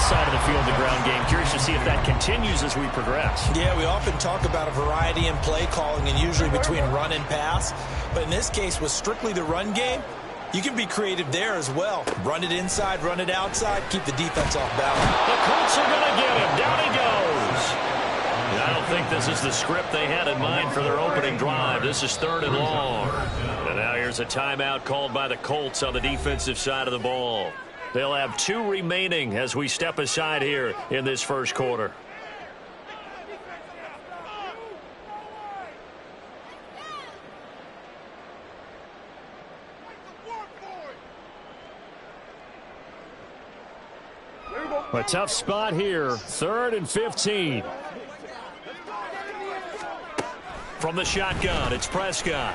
side of the field, the ground game. Curious to see if that continues as we progress. Yeah, we often talk about a variety in play calling and usually between run and pass. But in this case, with strictly the run game, you can be creative there as well. Run it inside, run it outside, keep the defense off balance. The Colts are going to get him. Down he goes. I don't think this is the script they had in mind for their opening drive. This is 3rd and long. And now here's a timeout called by the Colts on the defensive side of the ball. They'll have 2 remaining as we step aside here in this first quarter. A tough spot here. 3rd and 15. From the shotgun, it's Prescott.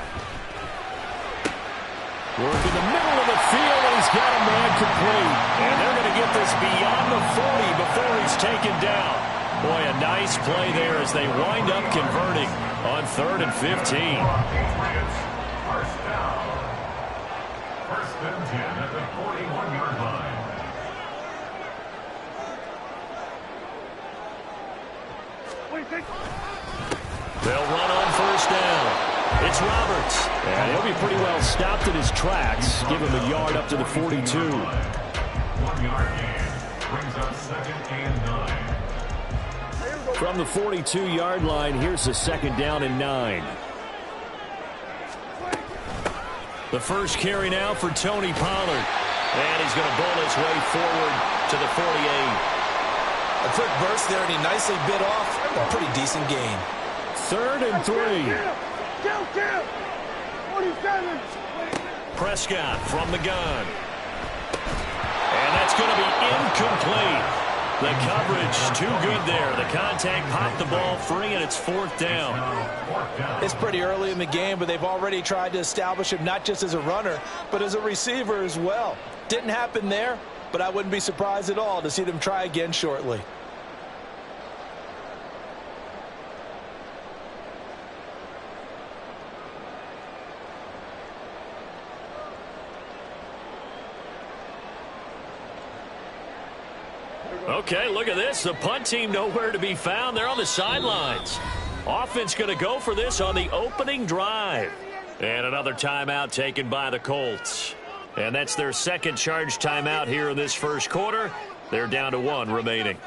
Work in the middle of the field, and he's got a man complete. And they're going to get this beyond the 40 before he's taken down. Boy, a nice play there as they wind up converting on 3rd and 15. First down. 1st and 10 at the 41-yard line. They'll run on 1st down. It's Roberts. And he'll be pretty well stopped in his tracks. Give him a yard up to the 42. 1-yard gain brings up 2nd and 9. From the 42-yard line, here's a 2nd down and 9. The first carry now for Tony Pollard. And he's going to bowl his way forward to the 48. A quick burst there, and he nicely bit off a pretty decent gain. 3rd and 3. Prescott from the gun. And that's going to be incomplete. The coverage too good there. The contact popped the ball free, and it's 4th down. It's pretty early in the game, but they've already tried to establish him not just as a runner, but as a receiver as well. Didn't happen there, but I wouldn't be surprised at all to see them try again shortly. Okay, look at this. The punt team nowhere to be found. They're on the sidelines. Offense going to go for this on the opening drive. And another timeout taken by the Colts. And that's their 2nd charge timeout here in this first quarter. They're down to 1 remaining.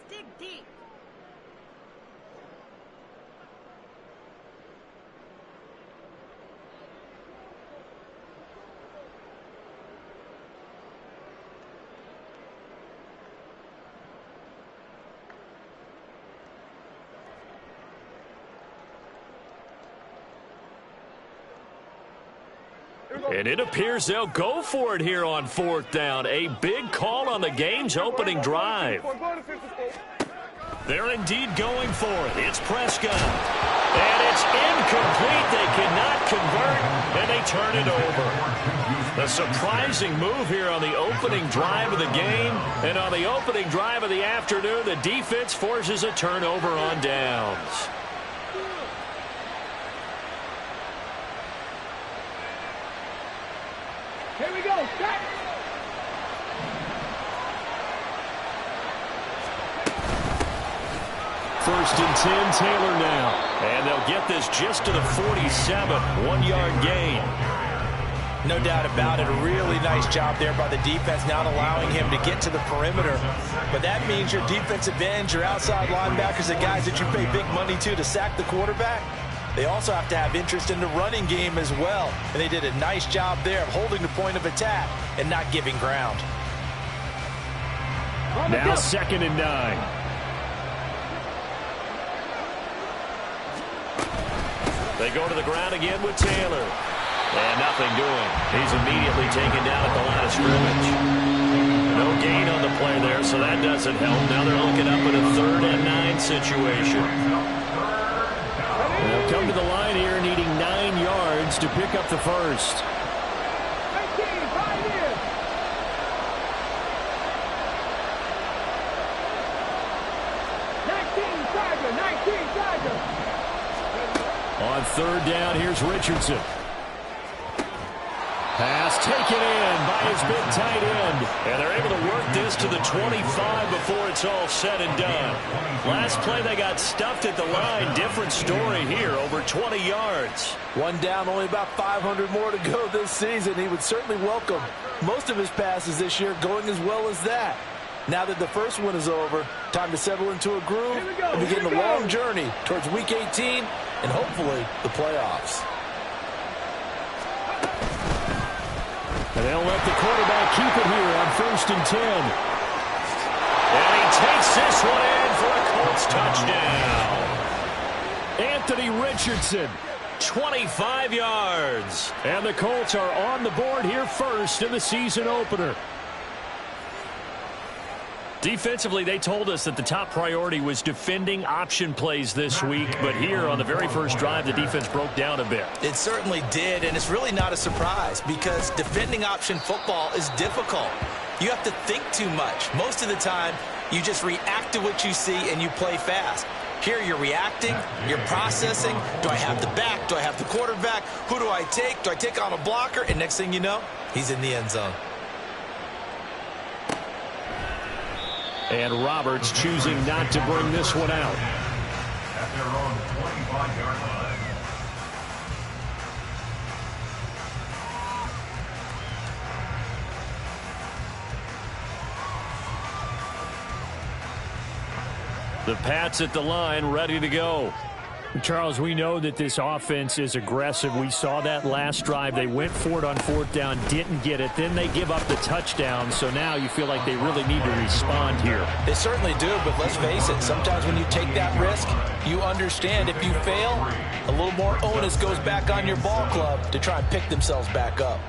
Dig deep. And it appears they'll go for it here on 4th down. A big call on the game's opening drive. They're indeed going for it. It's Prescott. And it's incomplete. They cannot convert, and they turn it over. A surprising move here on the opening drive of the game. And on the opening drive of the afternoon, the defense forces a turnover on downs. Here we go. Set. First and 10, Taylor now. And they'll get this just to the 47. 1-yard gain. No doubt about it. A really nice job there by the defense, not allowing him to get to the perimeter. But that means your defensive ends, your outside linebackers, the guys that you pay big money to sack the quarterback, they also have to have interest in the running game as well. And they did a nice job there of holding the point of attack and not giving ground. Now 2nd and 9. They go to the ground again with Taylor. And nothing doing. He's immediately taken down at the line of scrimmage. No gain on the play there, so that doesn't help. Now they're looking up at a 3rd and 9 situation. They'll come to the line here needing 9 yards to pick up the first. 19 Tiger. On 3rd down, here's Richardson. Pass taken in by his big tight end. And they're able to work this to the 25 before it's all said and done. Last play, they got stuffed at the line. Different story here, over 20 yards. One down, only about 500 more to go this season. He would certainly welcome most of his passes this year going as well as that. Now that the first one is over, time to settle into a groove and begin the long journey towards Week 18 and hopefully the playoffs. And they'll let the quarterback keep it here on 1st and 10. And he takes this one in for a Colts touchdown. Anthony Richardson, 25 yards. And the Colts are on the board here first in the season opener. Defensively, they told us that the top priority was defending option plays this week. But here on the very first drive, the defense broke down a bit. It certainly did, and it's really not a surprise because defending option football is difficult. You have to think too much. Most of the time, you just react to what you see and you play fast. Here you're reacting, you're processing. Do I have the back? Do I have the quarterback? Who do I take? Do I take on a blocker? And next thing you know, he's in the end zone. And Roberts choosing not to bring this one out. At their own 25-yard line. The Pats at the line, ready to go. Charles, we know that this offense is aggressive. We saw that last drive. They went for it on 4th down, didn't get it. Then they give up the touchdown. So now you feel like they really need to respond here. They certainly do, but let's face it. Sometimes when you take that risk, you understand if you fail, a little more onus goes back on your ball club to try and pick themselves back up.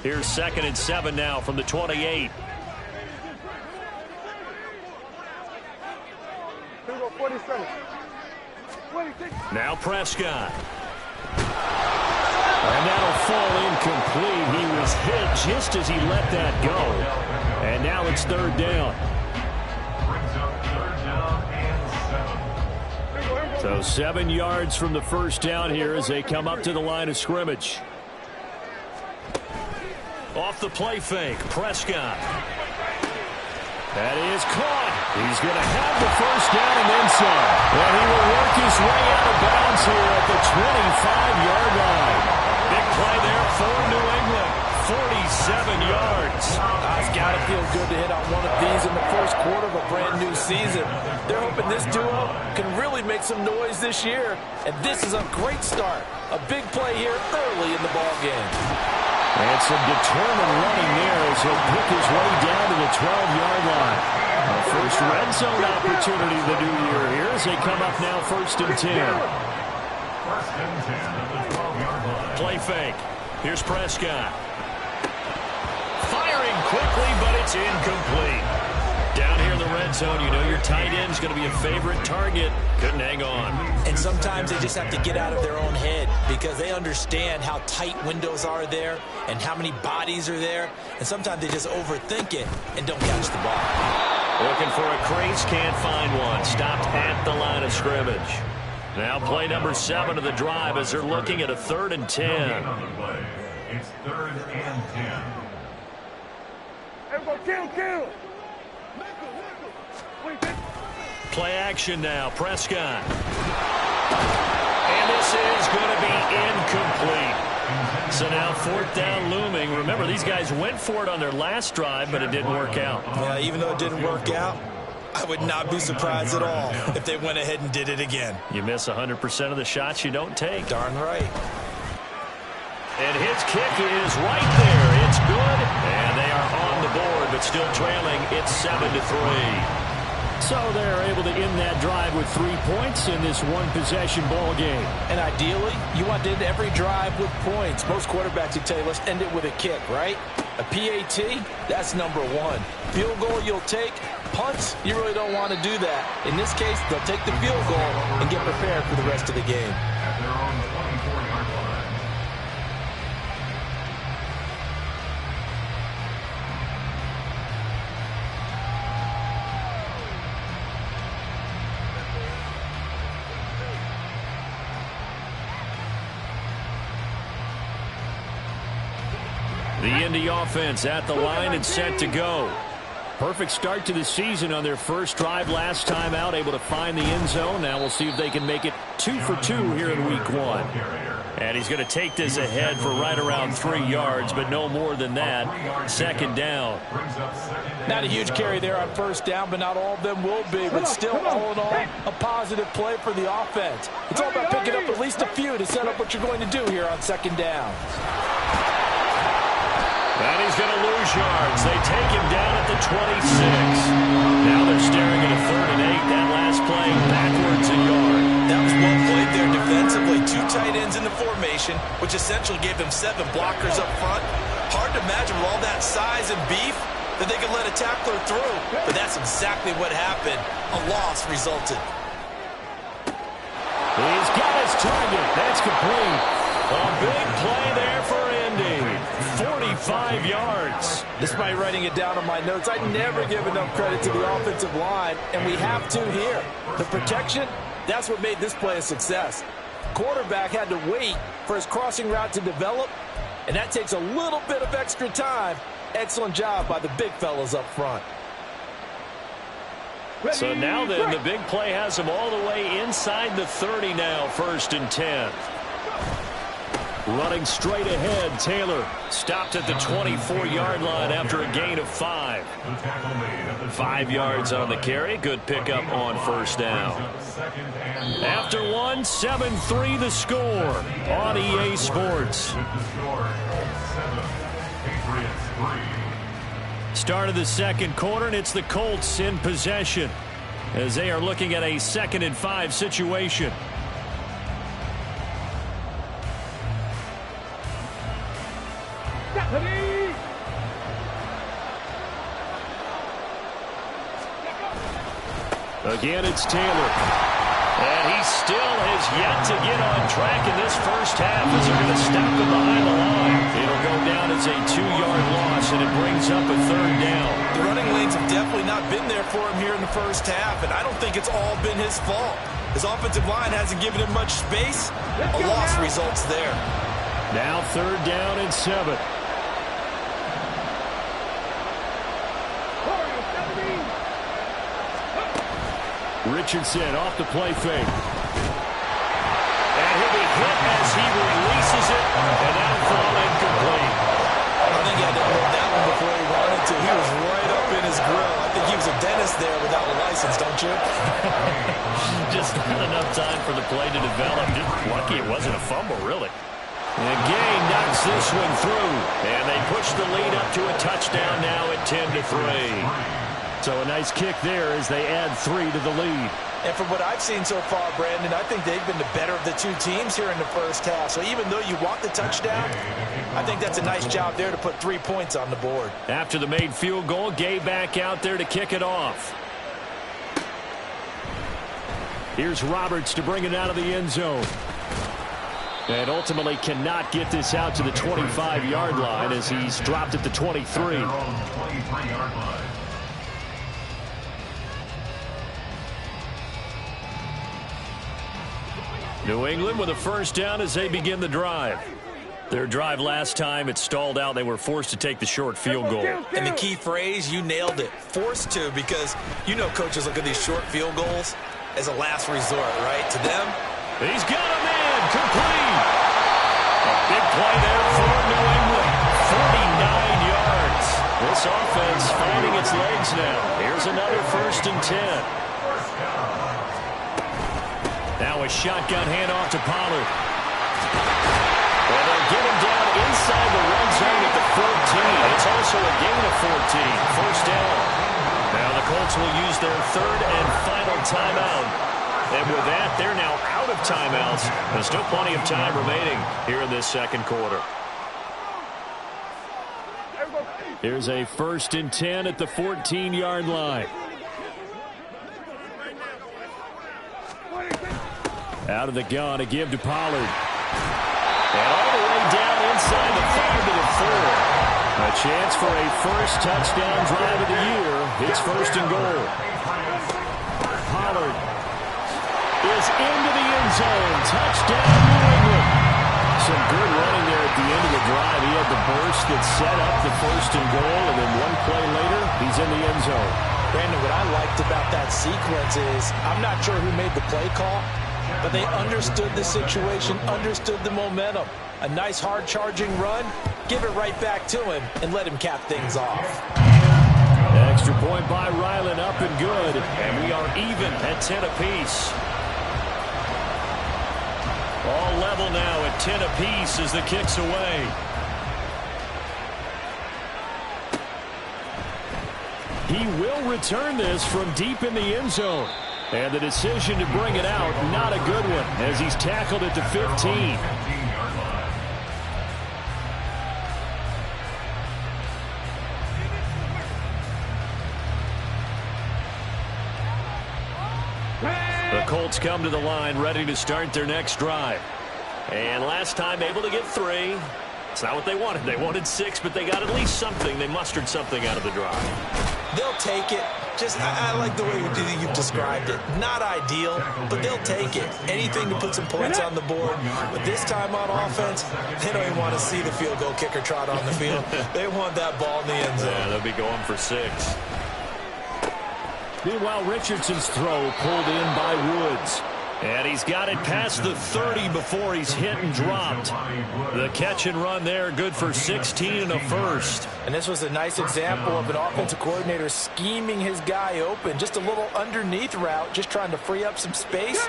Here's 2nd and 7 now from the 28. Now Prescott. And that'll fall incomplete. He was hit just as he let that go. And now it's 3rd down. Brings up 3rd down and 7. So 7 yards from the first down here as they come up to the line of scrimmage. Off the play fake, Prescott. That is caught. He's going to have the first down and then some. And he will work his way out of bounds here at the 25-yard line. Big play there for New England. 47 yards. It's got to feel good to hit on one of these in the first quarter of a brand new season. They're hoping this duo can really make some noise this year. And this is a great start. A big play here early in the ball game. And some determined running there as he'll pick his way down to the 12-yard line. A first red zone opportunity the new year here as they come up now 1st and 10. 1st and 10 at the 12-yard line. Play fake. Here's Prescott. Firing quickly, but it's incomplete. Down here in the red zone, you know your tight end's going to be a favorite target. Couldn't hang on. And sometimes they just have to get out of their own head because they understand how tight windows are there and how many bodies are there. And sometimes they just overthink it and don't catch the ball. Looking for a crease, can't find one. Stopped at the line of scrimmage. Now play number 7 of the drive as they're looking at a 3rd and 10. It's 3rd and 10. Everybody kill. Play action now, Prescott. And this is going to be incomplete. So now 4th down looming. Remember, these guys went for it on their last drive, but it didn't work out. Yeah, even though it didn't work out, I would not be surprised at all if they went ahead and did it again. You miss 100% of the shots you don't take. Darn right. And his kick is right there. It's good. And they are on the board, but still trailing. It's 7-3. So they're able to end that drive with 3 points in this one-possession ball game. And ideally, you want to end every drive with points. Most quarterbacks would tell you, let's end it with a kick, right? A PAT, that's number 1. Field goal you'll take. Punts, you really don't want to do that. In this case, they'll take the field goal and get prepared for the rest of the game. At their own 24-yard line. The Indy offense at the line and set to go. Perfect start to the season on their first drive last time out, able to find the end zone. Now we'll see if they can make it 2 for 2 here in week 1. And he's going to take this ahead for right around 3 yards, but no more than that. 2nd down. Not a huge carry there on 1st down, but not all of them will be. But still, all in all, a positive play for the offense. It's all about picking up at least a few to set up what you're going to do here on 2nd down. And he's going to lose yards. They take him down at the 26. Now they're staring at a 3rd and 8. That last play backwards a yard. That was well played there defensively. 2 tight ends in the formation, which essentially gave them 7 blockers up front. Hard to imagine with all that size and beef that they could let a tackler through. But that's exactly what happened. A loss resulted. He's got his target. That's complete. A big play there for Indy. 45 yards. Despite writing it down on my notes, I never give enough credit to the offensive line, and we have to here. The protection, that's what made this play a success. Quarterback had to wait for his crossing route to develop, and that takes a little bit of extra time. Excellent job by the big fellas up front. So now then, the big play has them all the way inside the 30 now, 1st and 10. Running straight ahead, Taylor stopped at the 24-yard line after a gain of 5. 5 yards on the carry. Good pickup on 1st down. After 1, 7-3 the score on EA Sports. Start of the 2nd quarter, and it's the Colts in possession as they are looking at a 2nd and 5 situation. Again, it's Taylor. And he still has yet to get on track in this first half as they're going to stop him behind the line. It'll go down as a 2-yard loss, and it brings up a 3rd down. The running lanes have definitely not been there for him here in the first half, and I don't think it's all been his fault. His offensive line hasn't given him much space. A loss results there. Now 3rd down and 7. Richardson off the play fake. And he'll be hit as he releases it, and that'll fall incomplete. I think he had to hold that one before he wanted to. He was right up in his grill. I think he was a dentist there without a license, don't you? Just not enough time for the play to develop. Just lucky it wasn't a fumble, really. And Gay knocks this one through, and they push the lead up to a touchdown now at 10-3. So a nice kick there as they add 3 to the lead. And from what I've seen so far, Brandon, I think they've been the better of the 2 teams here in the first half. So even though you want the touchdown, I think that's a nice job there to put 3 points on the board. After the made field goal, Gay back out there to kick it off. Here's Roberts to bring it out of the end zone. And ultimately cannot get this out to the 25-yard line as he's dropped at the 23. New England with a first down as they begin the drive. Their drive last time, it stalled out. They were forced to take the short field goal. And the key phrase, you nailed it, forced to, because you know coaches look at these short field goals as a last resort, right? To them. He's got a man, complete. A big play there for New England. 49 yards. This offense finding its legs now. Here's another 1st and 10. Now a shotgun handoff to Pollard. Well, they'll get him down inside the red zone at the 14. It's also a gain of 14. First down. Now the Colts will use their 3rd and final timeout. And with that, they're now out of timeouts. There's still plenty of time remaining here in this 2nd quarter. Here's a 1st and 10 at the 14-yard line. Out of the gun, a give to Pollard. And all the way down inside the 5 to the 4. A chance for a first touchdown drive of the year. It's 1st and goal. Pollard is into the end zone. Touchdown, New England. Some good running there at the end of the drive. He had the burst that set up the 1st and goal, and then one play later, he's in the end zone. Brandon, what I liked about that sequence is I'm not sure who made the play call, but they understood the situation, understood the momentum. A nice hard-charging run, give it right back to him, and let him cap things off. Extra point by Ryland, up and good. And we are even at 10 apiece. All level now at 10 apiece as the kick's away. He will return this from deep in the end zone. And the decision to bring it out, not a good one, as he's tackled at the 15. The Colts come to the line, ready to start their next drive. And last time able to get 3. It's not what they wanted. They wanted 6, but they got at least something. They mustered something out of the drive. They'll take it. I like the way you've described it. Not ideal, but they'll take it. Anything to put some points on the board. But this time on offense, they don't even want to see the field goal kicker trot on the field. They want that ball in the end zone. Yeah, they'll be going for 6. Meanwhile, Richardson's throw pulled in by Woods. And he's got it past the 30 before he's hit and dropped. The catch and run there, good for 16 and a first. And this was a nice example of an offensive coordinator scheming his guy open. Just a little underneath route, just trying to free up some space.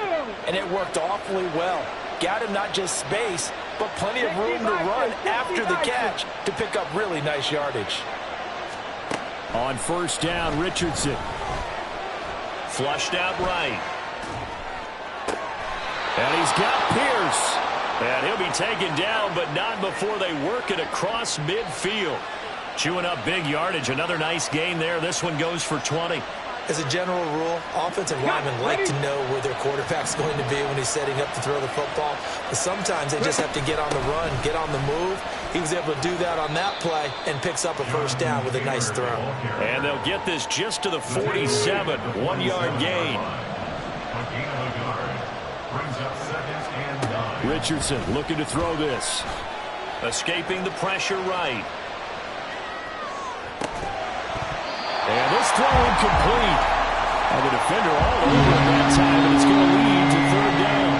And it worked awfully well. Got him not just space, but plenty of room to run after the catch to pick up really nice yardage. On first down, Richardson. Flushed out right. And he's got Pierce. And he'll be taken down, but not before they work it across midfield. Chewing up big yardage. Another nice gain there. This one goes for 20. As a general rule, offensive linemen like to know where their quarterback's going to be when he's setting up to throw the football. But sometimes they just have to get on the run, get on the move. He was able to do that on that play and picks up a first down with a nice throw. And they'll get this just to the 47. 1-yard gain. Richardson looking to throw this. Escaping the pressure right. And this throw incomplete. And the defender all over him that time, and it's going to lead to 3rd down.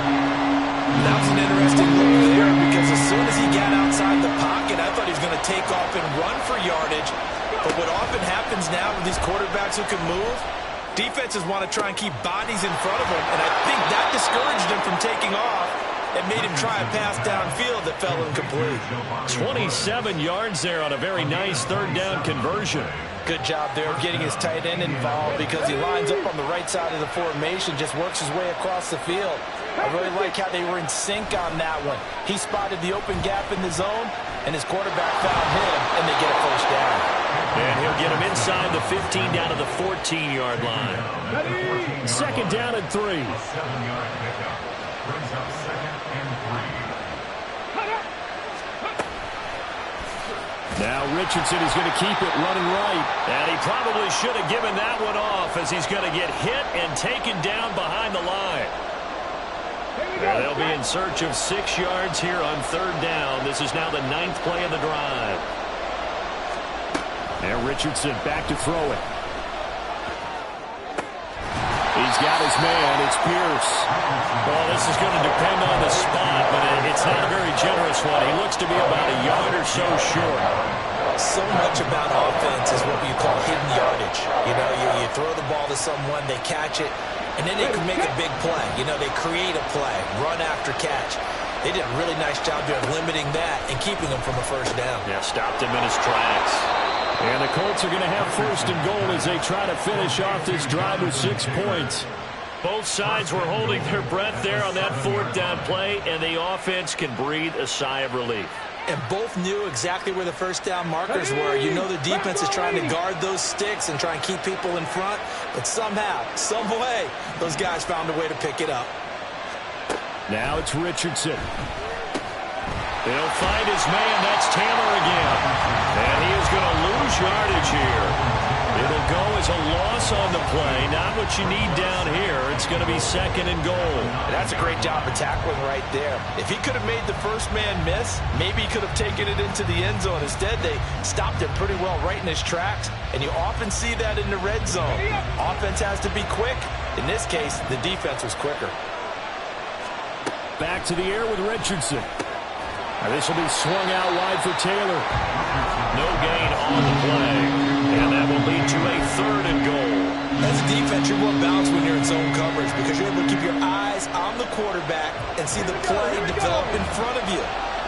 That was an interesting look there because as soon as he got outside the pocket, I thought he was going to take off and run for yardage. But what often happens now with these quarterbacks who can move, defenses want to try and keep bodies in front of them, and I think that discouraged him from taking off. It made him try a pass downfield that fell incomplete. 27 yards there on a very nice 3rd down conversion. Good job there of getting his tight end involved because he lines up on the right side of the formation, just works his way across the field. I really like how they were in sync on that one. He spotted the open gap in the zone, and his quarterback found him, and they get a first down. And he'll get him inside the 15 down to the 14-yard line. 2nd down and 3. Now Richardson is going to keep it running right. And he probably should have given that one off as he's going to get hit and taken down behind the line. They'll be in search of 6 yards here on 3rd down. This is now the 9th play of the drive. And Richardson back to throw it. He's got his man. It's Pierce. Well, this is going to depend on the spot, but it's not a very generous one. He looks to be about a yard or so short. So much about offense is what you call hidden yardage. You know, you throw the ball to someone, they catch it, and then they can make a big play. You know, they create a play, run after catch. They did a really nice job there of limiting that and keeping him from a 1st down. Yeah, stopped him in his tracks. And the Colts are going to have 1st and goal as they try to finish off this drive with 6 points. Both sides were holding their breath there on that 4th down play, and the offense can breathe a sigh of relief. And both knew exactly where the 1st down markers were. You know the defense is trying to guard those sticks and try and keep people in front, but somehow, some way, those guys found a way to pick it up. Now it's Richardson. They'll find his man. That's Taylor again. And he is going to lose yardage here. It'll go as a loss on the play. Not what you need down here. It's going to be 2nd and goal. And that's a great job of tackling right there. If he could have made the first man miss, maybe he could have taken it into the end zone. Instead, they stopped him pretty well right in his tracks. And you often see that in the red zone. Offense has to be quick. In this case, the defense was quicker. Back to the air with Richardson. Now this will be swung out wide for Taylor. No gain on the play. And that will lead to a 3rd and goal. As a defense, you're more balanced when you're in zone coverage because you're able to keep your eyes on the quarterback and see the play develop in front of you.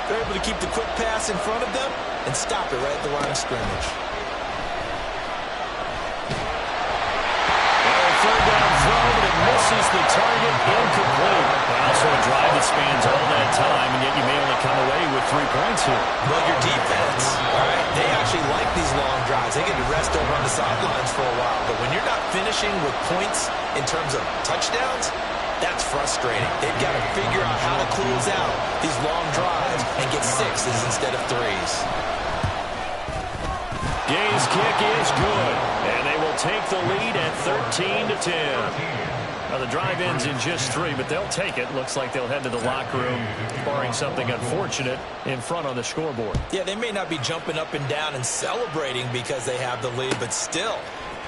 They're able to keep the quick pass in front of them and stop it right at the line of scrimmage. 3rd down throw, but it misses the target, incomplete. Also a drive that spans all that time, and yet you may only come away with 3 points here. Well, your defense, all right, they actually like these long drives. They get to rest over on the sidelines for a while. But when you're not finishing with points in terms of touchdowns, that's frustrating. They've got to figure out how to close out these long drives and get 6s instead of 3s. Gay's kick is good, and they will take the lead at 13-10. Now the drive ends in just 3, but they'll take it. Looks like they'll head to the locker room, barring something unfortunate in front on the scoreboard. Yeah, they may not be jumping up and down and celebrating because they have the lead, but still,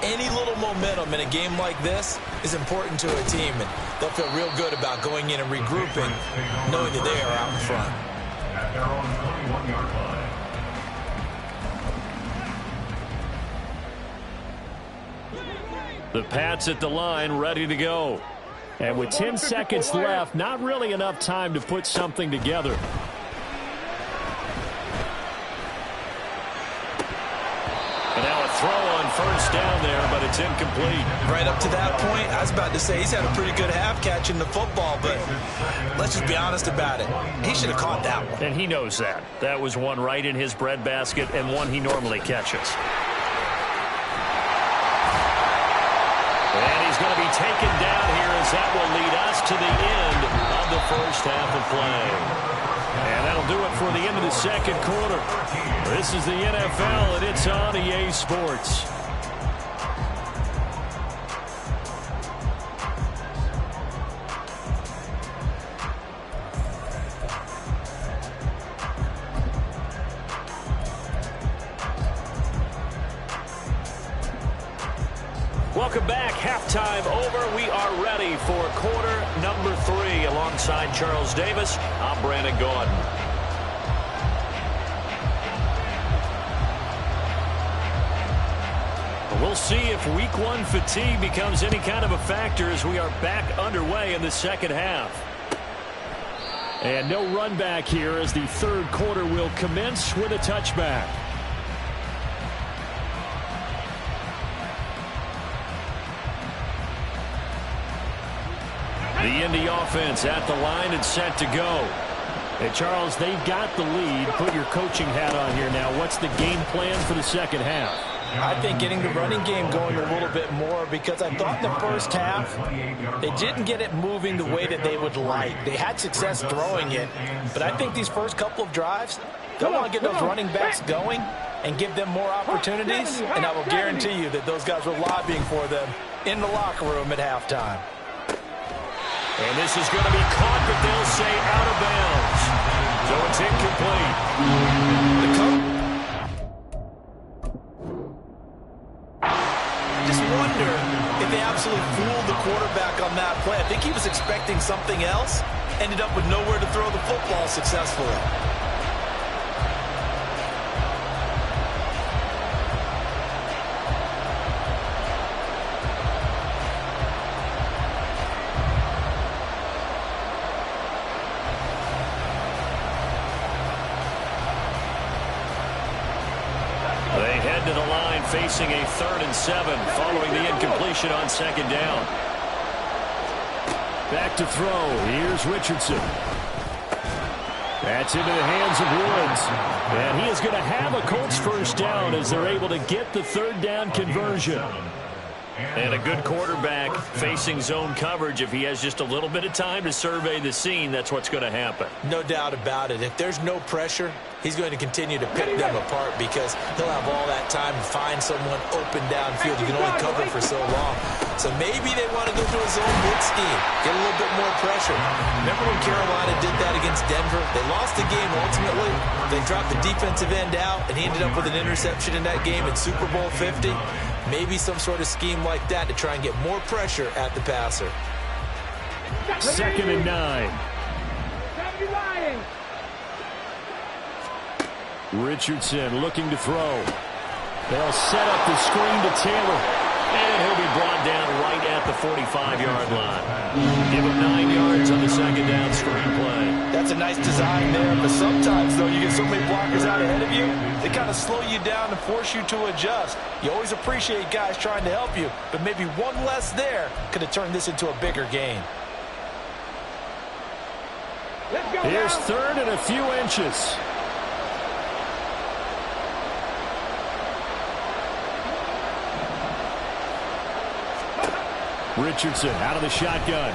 any little momentum in a game like this is important to a team, and they'll feel real good about going in and regrouping, knowing that they are out in front. At their own 21-yard line. The Pats at the line, ready to go. And with 10 seconds left, not really enough time to put something together. And now a throw on 1st down there, but it's incomplete. Right up to that point, I was about to say he's had a pretty good half catching the football, but let's just be honest about it. He should have caught that one. And he knows that. That was one right in his breadbasket and one he normally catches. And he's going to be taken down here as that will lead us to the end of the 1st half of play. And that'll do it for the end of the 2nd quarter. This is the NFL, and it's on EA Sports. Welcome back. Halftime over. We are ready for quarter number 3. Alongside Charles Davis, I'm Brandon Gordon. We'll see if Week 1 fatigue becomes any kind of a factor as we are back underway in the 2nd half. And no run back here as the 3rd quarter will commence with a touchback. The Indy offense at the line and set to go. Hey, Charles, they've got the lead. Put your coaching hat on here now. What's the game plan for the 2nd half? I think getting the running game going a little bit more because I thought in the 1st half they didn't get it moving the way that they would like. They had success throwing it, but I think these first couple of drives, they'll want to get those running backs going and give them more opportunities, and I will guarantee you that those guys were lobbying for them in the locker room at halftime. And this is going to be caught, but they'll say out of bounds. So it's incomplete. Just wonder if they absolutely fooled the quarterback on that play. I think he was expecting something else. Ended up with nowhere to throw the football successfully. They head to the line facing a 3rd and 7 following the incompletion on 2nd down. Back to throw. Here's Richardson. That's into the hands of Woods. And he is going to have a Colts first down as they're able to get the 3rd down conversion. And a good quarterback facing zone coverage. If he has just a little bit of time to survey the scene, that's what's going to happen. No doubt about it. If there's no pressure, he's going to continue to pick them apart because he'll have all that time to find someone open downfield. You can only cover for so long. So maybe they want to go to a zone blitz scheme, get a little bit more pressure. Remember when Carolina did that against Denver? They lost the game ultimately. They dropped the defensive end out, and he ended up with an interception in that game in Super Bowl 50. Maybe some sort of scheme like that to try and get more pressure at the passer. 2nd and 9. Richardson looking to throw. They'll set up the screen to Taylor. And he'll be brought down right at the 45-yard line. Give him 9 yards on the 2nd down screen play. That's a nice design there, but sometimes, though, you get so many blockers out ahead of you, they kind of slow you down and force you to adjust. You always appreciate guys trying to help you, but maybe one less there could have turned this into a bigger game. Here's 3rd and a few inches. Richardson out of the shotgun.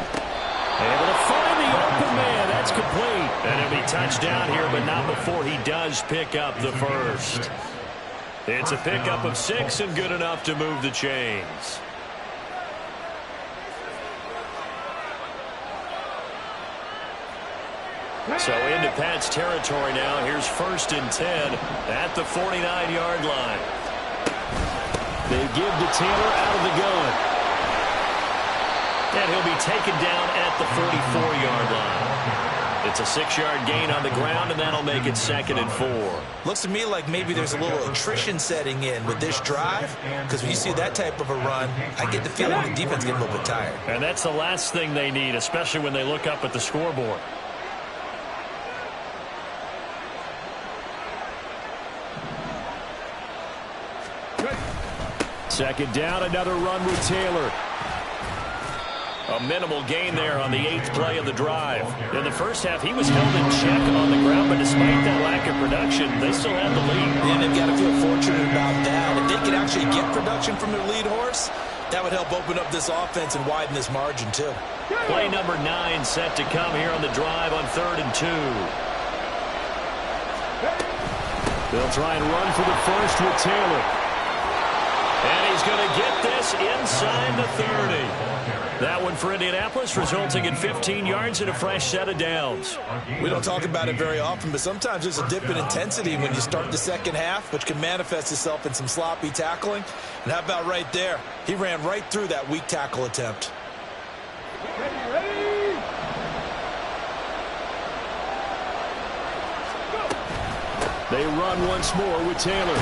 Able to find the open man. That's complete. And he'll be touchdown here, but not before he does pick up the first. It's a pickup of 6 and good enough to move the chains. So into Pat's territory now. Here's 1st and 10 at the 49-yard line. They give to Taylor out of the gun. And he'll be taken down at the 44-yard line. It's a 6-yard gain on the ground, and that'll make it 2nd and 4. Looks to me like maybe there's a little attrition setting in with this drive, because when you see that type of a run, I get the feeling the defense getting a little bit tired. And that's the last thing they need, especially when they look up at the scoreboard. Second down, another run with Taylor. A minimal gain there on the 8th play of the drive. In the first half, he was held in check on the ground, but despite that lack of production, they still had the lead. And they've got to feel fortunate about that. If they could actually get production from their lead horse, that would help open up this offense and widen this margin, too. Play number 9 set to come here on the drive on 3rd and 2. They'll try and run for the first with Taylor. And he's going to get this inside the 30. That one for Indianapolis, resulting in 15 yards and a fresh set of downs. We don't talk about it very often, but sometimes there's a dip in intensity when you start the second half, which can manifest itself in some sloppy tackling. And how about right there? He ran right through that weak tackle attempt. They run once more with Taylor.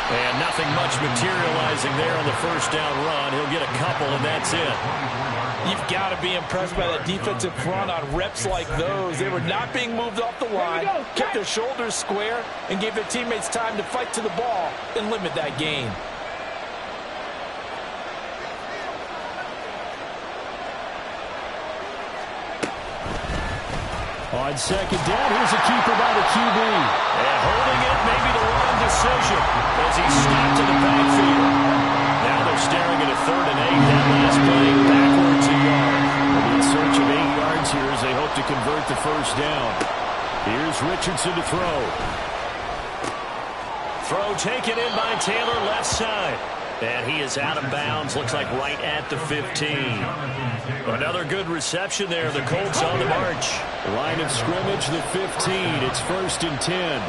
And nothing much materializing there on the first down run. He'll get a couple, and that's it. You've got to be impressed by that defensive front on reps like those. They were not being moved off the line, kept their shoulders square, and gave their teammates time to fight to the ball and limit that gain. On second down, here's a keeper by the QB. And holding it, maybe the wrong decision as he stopped in the backfield. Now they're staring at a 3rd and 8. That last play backwards a yard. They'll be in search of 8 yards here as they hope to convert the first down. Here's Richardson to throw. Throw taken in by Taylor, left side. And he is out of bounds, looks like right at the 15. Another good reception there. The Colts on the march. Line of scrimmage, the 15. It's 1st and 10.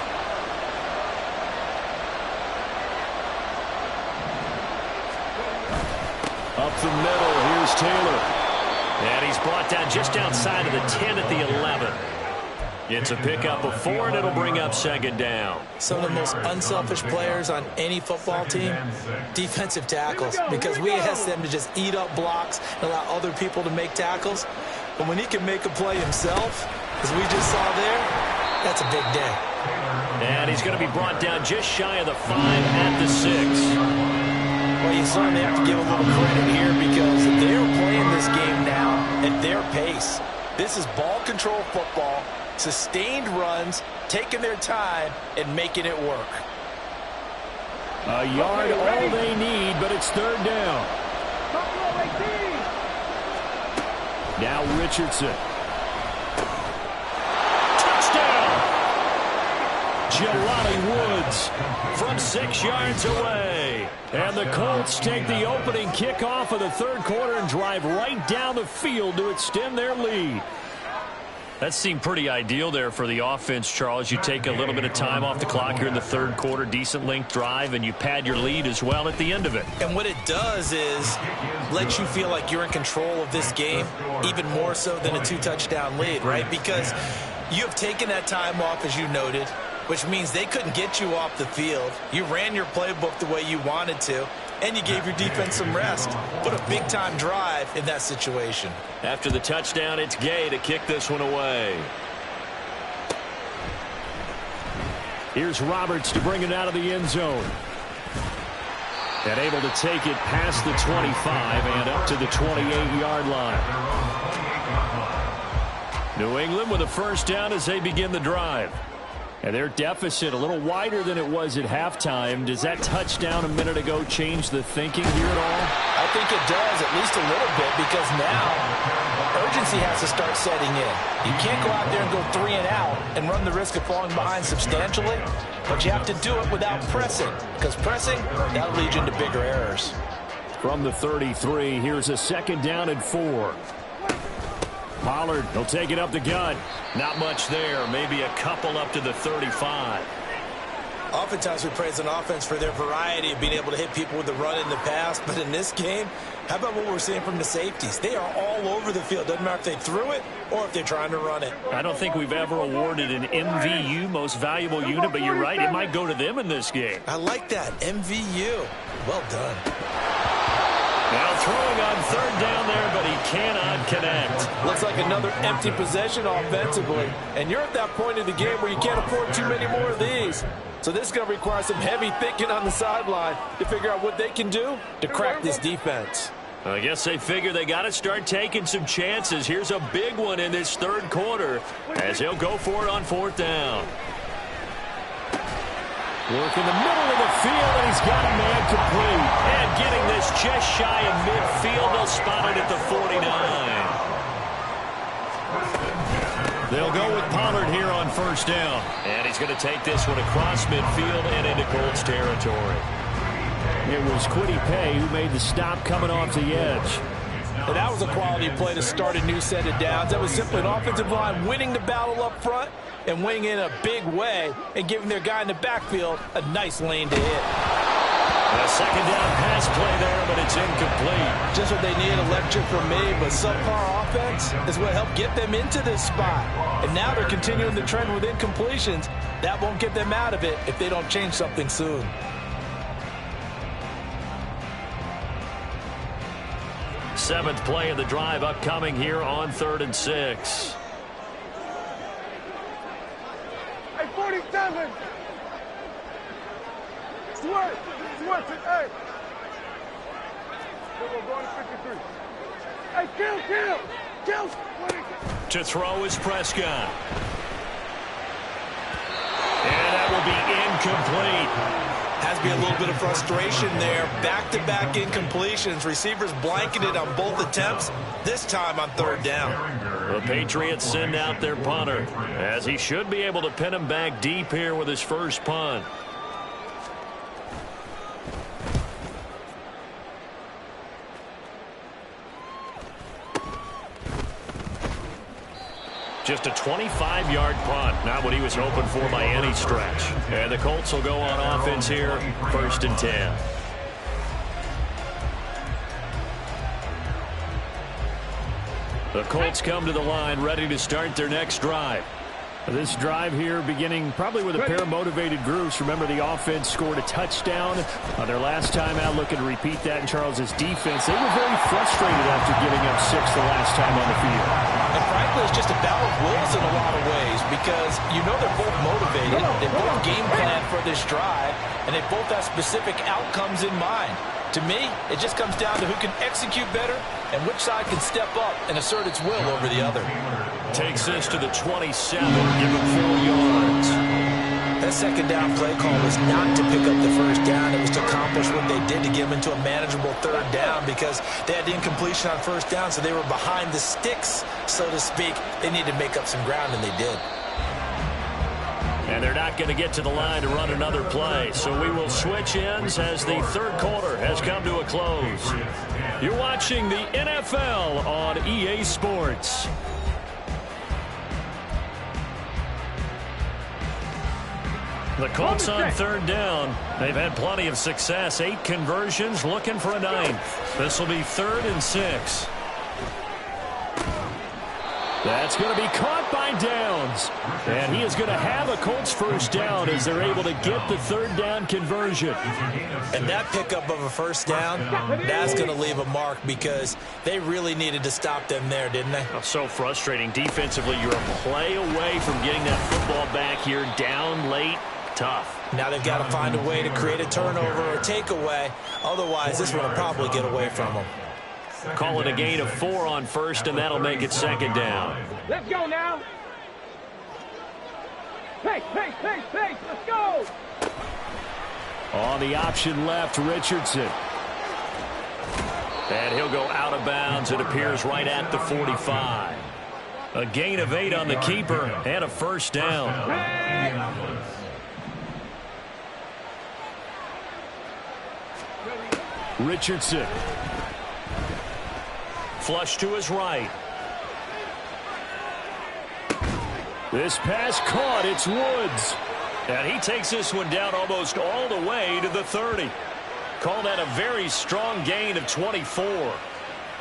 Up the middle, here's Taylor. And he's brought down just outside of the 10 at the 11. It's a pickup of 4, and it'll bring up 2nd down. Some of the most unselfish players on any football team, defensive tackles, because we ask them to just eat up blocks and allow other people to make tackles. But when he can make a play himself, as we just saw there, that's a big day. And he's going to be brought down just shy of the 5 at the 6. Well, you certainly have to give a little credit here because they're playing this game now at their pace. This is ball control football, sustained runs, taking their time, and making it work. A yard, all they need, but it's 3rd down. Now Richardson. Touchdown! Jelani Woods from 6 yards away. And the Colts take the opening kickoff of the 3rd quarter and drive right down the field to extend their lead. That seemed pretty ideal there for the offense, Charles. You take a little bit of time off the clock here in the 3rd quarter, decent length drive, and you pad your lead as well at the end of it. And what it does is let you feel like you're in control of this game, even more so than a 2-touchdown lead, right? Because you have taken that time off, as you noted, which means they couldn't get you off the field. You ran your playbook the way you wanted to, and you gave your defense some rest. Put a big-time drive in that situation. After the touchdown, it's Gay to kick this one away. Here's Roberts to bring it out of the end zone. And able to take it past the 25 and up to the 28-yard line. New England with a 1st down as they begin the drive. And their deficit a little wider than it was at halftime. Does that touchdown a minute ago change the thinking here at all? I think it does, at least a little bit, because now urgency has to start setting in. You can't go out there and go 3 and out and run the risk of falling behind substantially, but you have to do it without pressing, because pressing, that'll lead you into bigger errors. From the 33, here's a 2nd down and 4. Pollard, he'll take it up the gut. Not much there. Maybe a couple up to the 35. Oftentimes we praise an offense for their variety of being able to hit people with the run in the pass. But in this game, how about what we're seeing from the safeties? They are all over the field. Doesn't matter if they threw it or if they're trying to run it. I don't think we've ever awarded an MVU, most valuable unit, but you're right. It might go to them in this game. I like that. MVU. Well done. Now throwing on 3rd down there, but he cannot connect. Looks like another empty possession offensively. And you're at that point in the game where you can't afford too many more of these. So this is going to require some heavy thinking on the sideline to figure out what they can do to crack this defense. I guess they figure they got to start taking some chances. Here's a big one in this 3rd quarter as he'll go for it on 4th down. Work in the middle of the field, and he's got a man complete. And getting this just shy of midfield, they'll spot it at the 49. They'll go with Pollard here on 1st down. And he's going to take this one across midfield and into Colts territory. It was Kwity Paye who made the stop coming off the edge. And that was a quality play to start a new set of downs. That was simply an offensive line winning the battle up front and winning in a big way and giving their guy in the backfield a nice lane to hit. A 2nd down pass play there, but it's incomplete. Just what they need, a lecture from me, but subpar offense is what helped get them into this spot. And now they're continuing the trend with incompletions. That won't get them out of it if they don't change something soon. Seventh play of the drive upcoming here on 3rd and 6. Hey, 47. Switch, hey. We're going to 53. Hey, kill. To throw is Prescott. And that will be incomplete. Has to be a little bit of frustration there. Back-to-back incompletions. Receivers blanketed on both attempts, this time on 3rd down. The Patriots send out their punter, as he should be able to pin him back deep here with his first punt. Just a 25-yard punt. Not what he was hoping for by any stretch. And the Colts will go on offense here, 1st and 10. The Colts come to the line, ready to start their next drive. This drive here beginning probably with a pair of motivated groups. Remember, the offense scored a touchdown on their last time out, looking to repeat that in Charles's defense. They were very frustrated after giving up 6 the last time on the field. And frankly, it's just a battle of wills in a lot of ways because you know they're both motivated. They both game plan for this drive, and they both have specific outcomes in mind. To me, it just comes down to who can execute better and which side can step up and assert its will over the other. Takes this to the 27, give him 4 yards. That second down play call was not to pick up the first down. It was to accomplish what they did to get them into a manageable 3rd down because they had incompletion on 1st down, so they were behind the sticks, so to speak. They needed to make up some ground, and they did. And they're not going to get to the line to run another play. So we will switch ends as the 3rd quarter has come to a close. You're watching the NFL on EA Sports. The Colts on 3rd down. They've had plenty of success. 8 conversions, looking for a 9th. This will be 3rd and 6. That's going to be caught by Downs. And he is going to have a Colts 1st down as they're able to get the 3rd down conversion. And that pickup of a 1st down, that's going to leave a mark because they really needed to stop them there, didn't they? Oh, so frustrating. Defensively, you're a play away from getting that football back here. Down late, tough. Now they've got to find a way to create a turnover or takeaway. Otherwise, this one will probably get away from them. Call it a gain of 4 on 1st, and that'll make it 2nd down. Let's go now. Pace, let's go. On the option left, Richardson. And he'll go out of bounds, it appears, right at the 45. A gain of 8 on the keeper and a 1st down. Richardson. Flush to his right. This pass caught. It's Woods. And he takes this one down almost all the way to the 30. Call that a very strong gain of 24.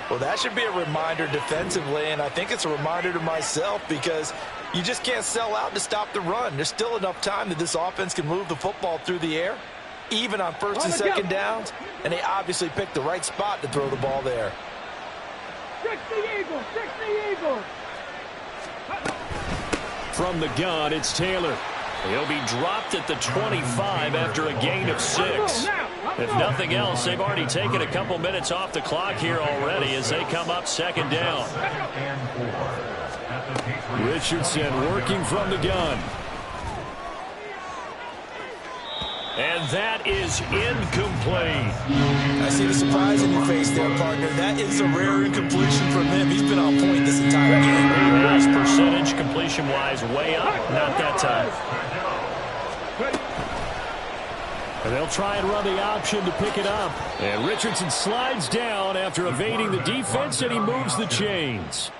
Well, that should be a reminder defensively, and I think it's a reminder to myself because you just can't sell out to stop the run. There's still enough time that this offense can move the football through the air, even on 1st and 2nd downs, and they obviously picked the right spot to throw the ball there. 60 Eagles. From the gun, it's Taylor. He'll be dropped at the 25 after a gain of 6. If nothing else, they've already taken a couple minutes off the clock here already as they come up 2nd down. Richardson working from the gun. And that is incomplete. I see the surprise in your face there, partner. That is a rare incompletion from him. He's been on point this entire game. His percentage, completion-wise, way up. Not that time. And they'll try and run the option to pick it up. And Richardson slides down after evading the defense, and he moves the chains.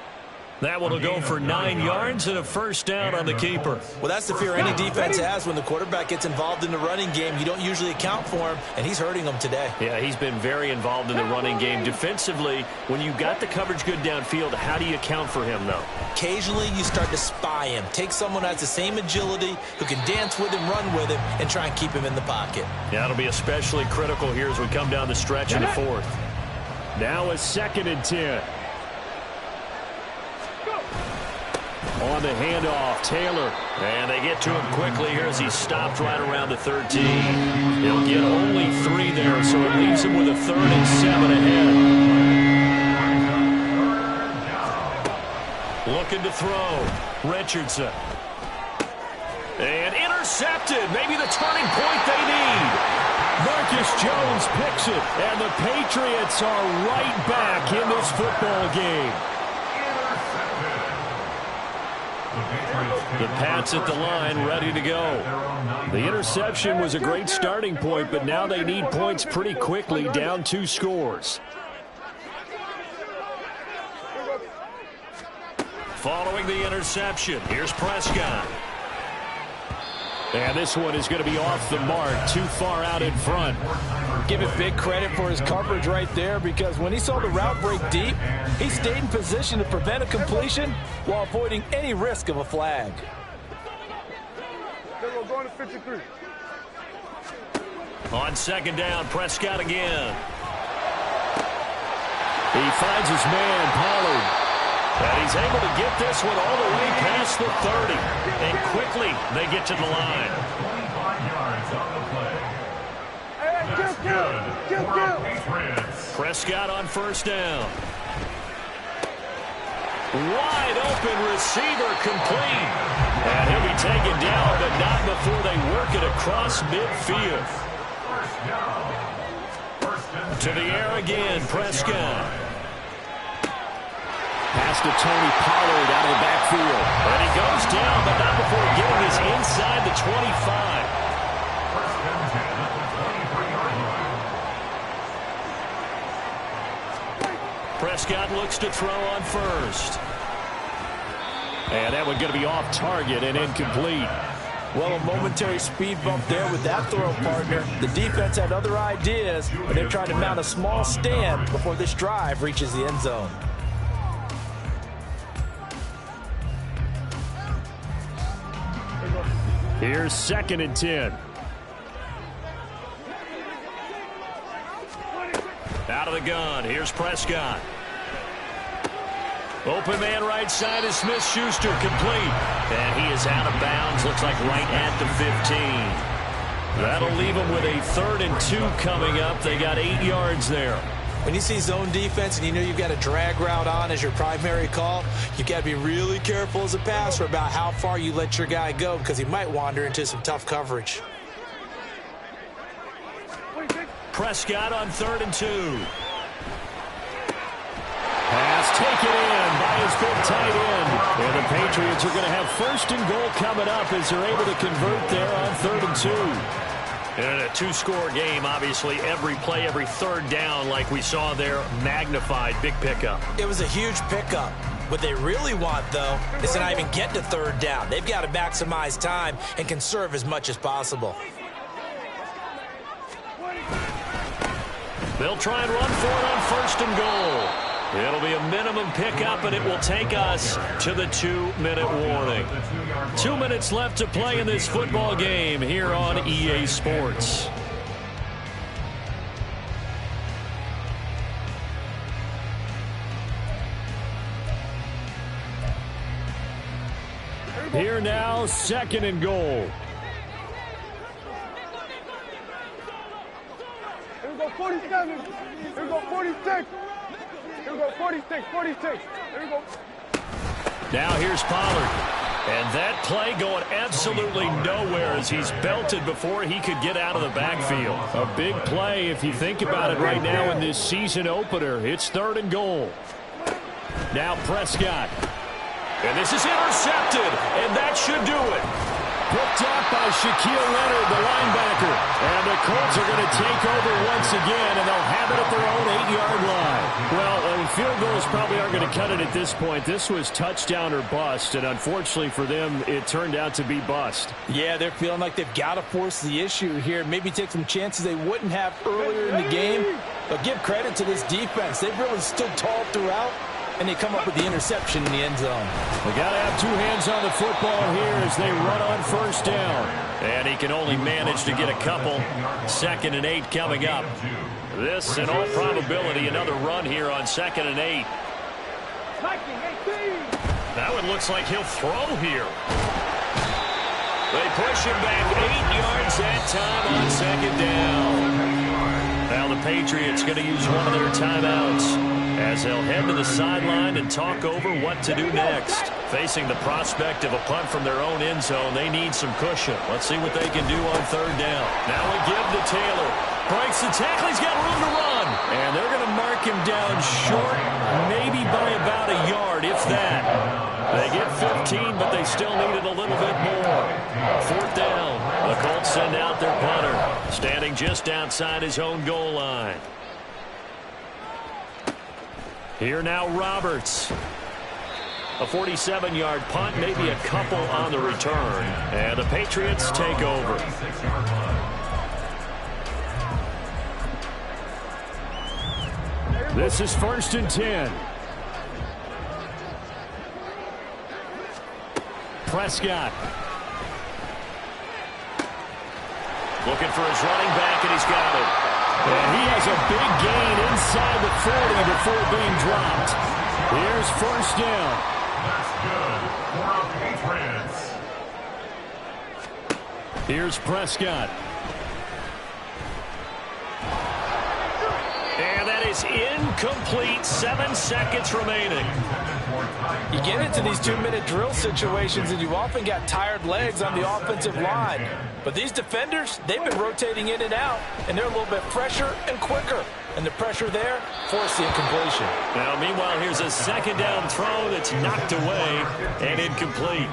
That one will go for 9 yards and a 1st down on the keeper. Well, that's the fear any defense has when the quarterback gets involved in the running game. You don't usually account for him, and he's hurting them today. Yeah, he's been very involved in the running game. Defensively, when you've got the coverage good downfield, how do you account for him, though? Occasionally, you start to spy him. Take someone who has the same agility, who can dance with him, run with him, and try and keep him in the pocket. Yeah, it'll be especially critical here as we come down the stretch in the 4th. Now a 2nd and 10. On the handoff, Taylor. And they get to him quickly here as he's stopped right around the 13. He'll get only 3 there, so it leaves him with a 3rd and 7 ahead. Looking to throw. Richardson. And intercepted. Maybe the turning point they need. Marcus Jones picks it, and the Patriots are right back in this football game. The Pats at the line, ready to go. The interception was a great starting point, but now they need points pretty quickly, down 2 scores. following the interception. Here's Prescott. And this one is going to be off the mark, too far out in front. Give it big credit for his coverage right there, because when he saw the route break deep, he stayed in position to prevent a completion while avoiding any risk of a flag. We're going to 53. On second down, Prescott again. He finds his man, Pollard. And he's able to get this one all the way past the 30. And quickly, they get to the line. 25 yards on the play. Kill. Prescott on first down. Wide open receiver complete. And he'll be taken down, but not before they work it across midfield. To the air again, Prescott. Pass to Tony Pollard out of the backfield. And he goes down, but not before getting his inside the 25. Prescott looks to throw on first. And that one going to be off target and incomplete. Well, a momentary speed bump there with that throw, partner. The defense had other ideas, but they're trying to mount a small stand before this drive reaches the end zone. Here's 2nd and 10. Out of the gun. Here's Prescott. Open man right side is Smith-Schuster, complete. And he is out of bounds. Looks like right at the 15. That'll leave him with a 3rd and 2 coming up. They got 8 yards there. When you see zone defense and you know you've got a drag route on as your primary call, you've got to be really careful as a passer about how far you let your guy go, because he might wander into some tough coverage. Prescott on 3rd and 2. Pass taken in by his big tight end. And the Patriots are going to have 1st and goal coming up as they're able to convert there on 3rd and 2. In a 2-score game, obviously, every play, every 3rd down, like we saw there, magnified. Big pickup. It was a huge pickup. What they really want, though, is to not even get to 3rd down. They've got to maximize time and conserve as much as possible. They'll try and run for it on 1st and goal. It'll be a minimum pickup, and it will take us to the 2-minute warning. 2 minutes left to play in this football game here on EA Sports. Here now, 2nd and goal. Here we go, 47. Here we go, 46. Here we go, 46. Here we go. Now here's Pollard. And that play going absolutely nowhere as he's belted before he could get out of the backfield. A big play if you think about it right now in this season opener. It's 3rd and goal. Now Prescott. And this is intercepted, and that should do it. Picked up by Shaquille Leonard, the linebacker. And the Colts are going to take over once again, and they'll have it at their own 8-yard line. Well, field goals probably aren't going to cut it at this point. This was touchdown or bust, and unfortunately for them, it turned out to be bust. Yeah, they're feeling like they've got to force the issue here. Maybe take some chances they wouldn't have earlier in the game. But give credit to this defense. They've really stood tall throughout, and they come up with the interception in the end zone. They got to have 2 hands on the football here as they run on 1st down. And he can only manage to get a couple. 2nd and 8 coming up. This, in all probability, another run here on 2nd and 8. That one looks like he'll throw here. They push him back 8 yards that time on 2nd down. Now the Patriots going to use one of their timeouts as they'll head to the sideline and talk over what to do next. Facing the prospect of a punt from their own end zone, they need some cushion. Let's see what they can do on 3rd down. Now we give to Taylor. Breaks the tackle. He's got room to run. And they're going to mark him down short, maybe by about a yard, if that. They get 15, but they still needed a little bit more. 4th down. The Colts send out their punter, standing just outside his own goal line. Here now, Roberts. A 47-yard punt, maybe a couple on the return. And the Patriots take over. This is 1st and 10. Prescott. Looking for his running back, and he's got it. And he has a big gain inside the 40 before being dropped. Here's 1st down. That's good for the Patriots. Here's Prescott. And that is incomplete. 7 seconds remaining. You get into these 2-minute drill situations, and you often got tired legs on the offensive line. But these defenders, they've been rotating in and out, and they're a little bit fresher and quicker. And the pressure there forced the incompletion. Now, meanwhile, here's a 2nd down throw that's knocked away and incomplete.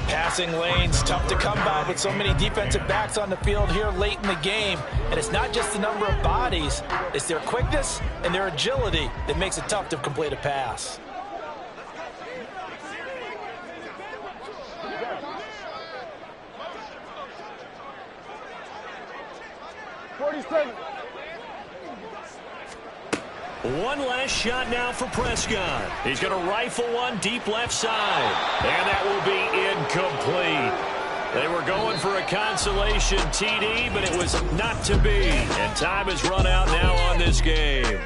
Passing lanes, tough to come by with so many defensive backs on the field here late in the game. And it's not just the number of bodies, it's their quickness and their agility that makes it tough to complete a pass. One last shot now for Prescott. He's going to rifle one deep left side. And that will be incomplete. They were going for a consolation TD, but it was not to be. And time has run out now on this game.